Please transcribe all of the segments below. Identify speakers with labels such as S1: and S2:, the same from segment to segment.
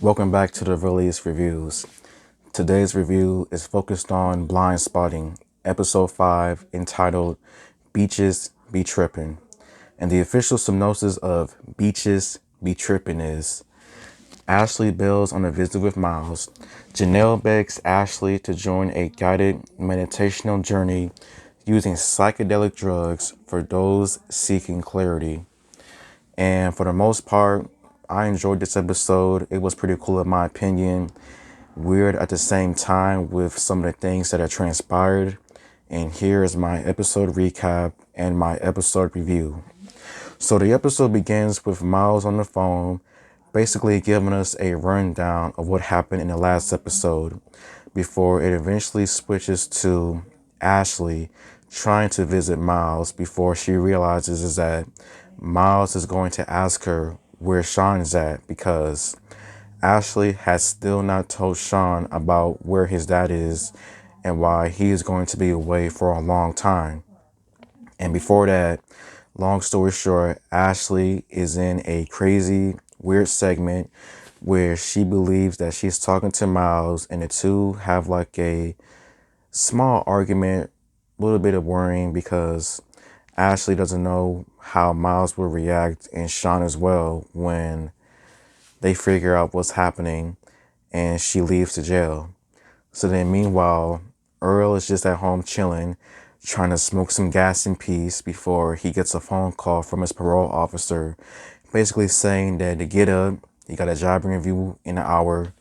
S1: Welcome back to the Release Reviews. Today's review is focused on Blindspotting, episode 5, entitled Beaches Be Trippin'. And the official synopsis of Beaches Be Trippin' is Ashley bails on a visit with Miles. Janelle begs Ashley to join a guided meditational journey using psychedelic drugs for those seeking clarity. And for the most part, I enjoyed this episode. It was pretty cool in my opinion. Weird at the same time with some of the things that have transpired. And here is my episode recap and my episode review. So the episode begins with Miles on the phone, basically giving us a rundown of what happened in the last episode before it eventually switches to Ashley trying to visit Miles before she realizes is that Miles is going to ask her where Sean is at because Ashley has still not told Sean about where his dad is and why he is going to be away for a long time. And before that, long story short, Ashley is in a crazy, weird segment where she believes that she's talking to Miles and the two have like a small argument, a little bit of worrying because Ashley doesn't know how Miles will react and Sean as well when they figure out what's happening and she leaves the jail. So then meanwhile, Earl is just at home chilling, trying to smoke some gas in peace before he gets a phone call from his parole officer, basically saying that to get up, he got a job interview in an hour,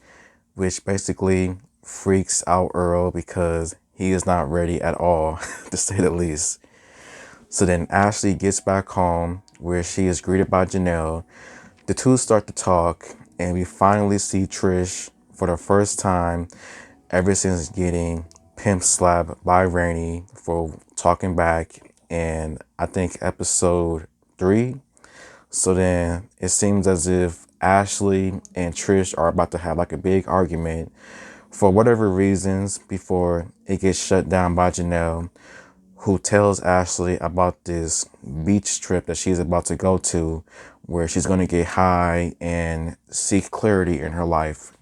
S1: which basically freaks out Earl because he is not ready at all, to say the least. So then Ashley gets back home where she is greeted by Janelle. The two start to talk and we finally see Trish for the first time ever since getting pimp slapped by Rainey for talking back in, I think, episode 3. So then it seems as if Ashley and Trish are about to have like a big argument for whatever reasons before it gets shut down by Janelle, who tells Ashley about this beach trip that she's about to go to where she's going to get high and seek clarity in her life.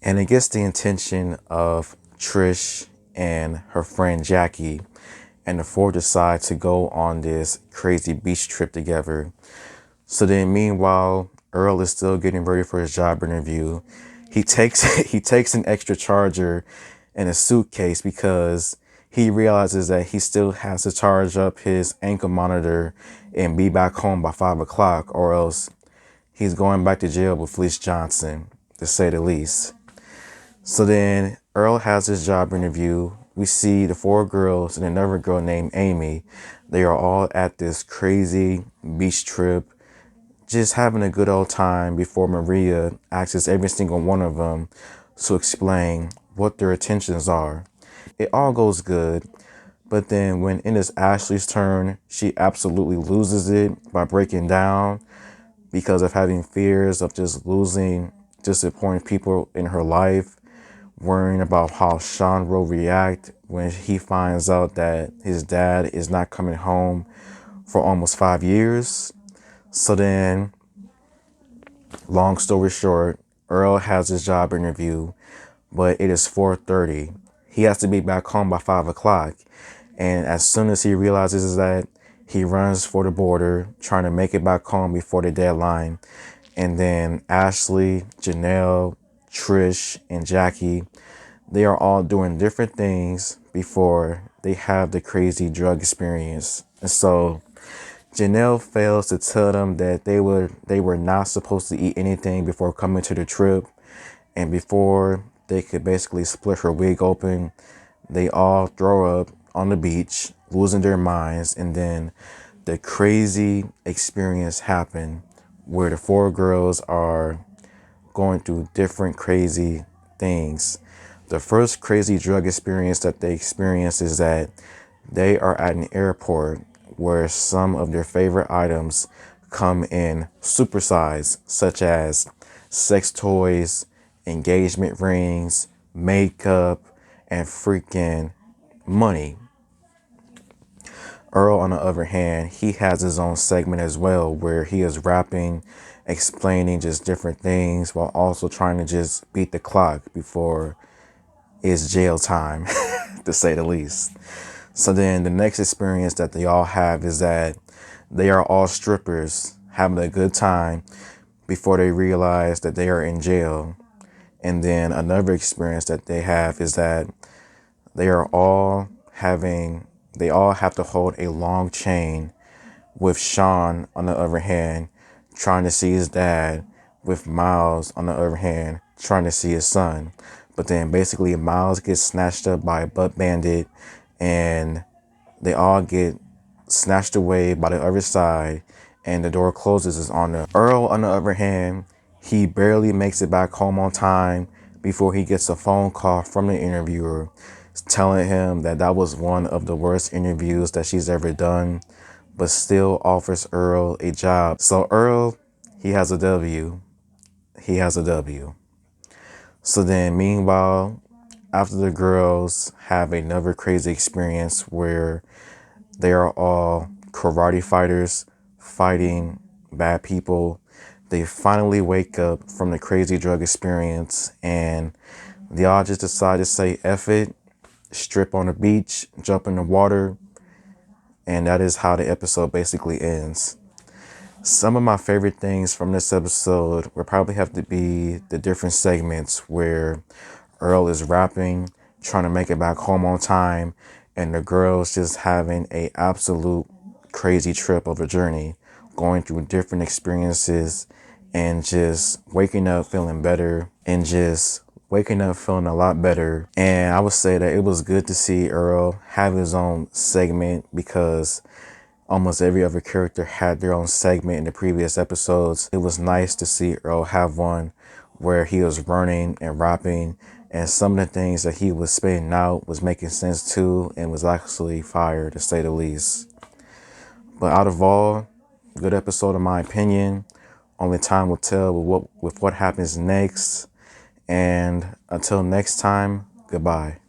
S1: And it gets the attention of Trish and her friend Jackie, and the four decide to go on this crazy beach trip together. So then meanwhile, Earl is still getting ready for his job interview. He takes he takes an extra charger and a suitcase because he realizes that he still has to charge up his ankle monitor and be back home by 5 o'clock, or else he's going back to jail with Felice Johnson, to say the least. So then Earl has his job interview. We see the 4 girls and another girl named Amy. They are all at this crazy beach trip, just having a good old time before Maria asks every single one of them to explain what their intentions are. It all goes good, but then when it is Ashley's turn, she absolutely loses it by breaking down because of having fears of just losing disappointing people in her life, worrying about how Sean will react when he finds out that his dad is not coming home for almost 5 years. So then, long story short, Earl has his job interview, but it is 4:30. He has to be back home by 5 o'clock. And as soon as he realizes that, he runs for the border, trying to make it back home before the deadline. And then Ashley, Janelle, Trish, and Jackie, they are all doing different things before they have the crazy drug experience. And so Janelle fails to tell them that they were not supposed to eat anything before coming to the trip. And before they could basically split her wig open, they all throw up on the beach, losing their minds. And then the crazy experience happened where the 4 girls are going through different crazy things. The first crazy drug experience that they experience is that they are at an airport where some of their favorite items come in supersize, such as sex toys, engagement rings, makeup, and freaking money. Earl, on the other hand, he has his own segment as well where he is rapping, explaining just different things while also trying to just beat the clock before it's jail time, to say the least. So then the next experience that they all have is that they are all strippers having a good time before they realize that they are in jail. And then another experience that they have is that they are all having, they all have to hold a long chain, with Sean, on the other hand, trying to see his dad, with Miles, on the other hand, trying to see his son. But then basically Miles gets snatched up by a butt bandit and they all get snatched away by the other side and the door closes is on them. Earl, on the other hand, he barely makes it back home on time before he gets a phone call from the interviewer telling him that that was one of the worst interviews that she's ever done, but still offers Earl a job. So Earl, he has a W. He has a W. So then meanwhile, after the girls have another crazy experience where they are all karate fighters fighting bad people, they finally wake up from the crazy drug experience and they all just decide to say F it, strip on the beach, jump in the water, and that is how the episode basically ends. Some of my favorite things from this episode would probably have to be the different segments where Earl is rapping, trying to make it back home on time, and the girls just having a absolute crazy trip of a journey, going through different experiences and just waking up feeling better and just waking up feeling a lot better. And I would say that it was good to see Earl have his own segment because almost every other character had their own segment in the previous episodes. It was nice to see Earl have one where he was running and rapping, and some of the things that he was spitting out was making sense too and was actually fire, to say the least. But out of all, good episode in my opinion. Only time will tell with what happens next. And until next time, goodbye.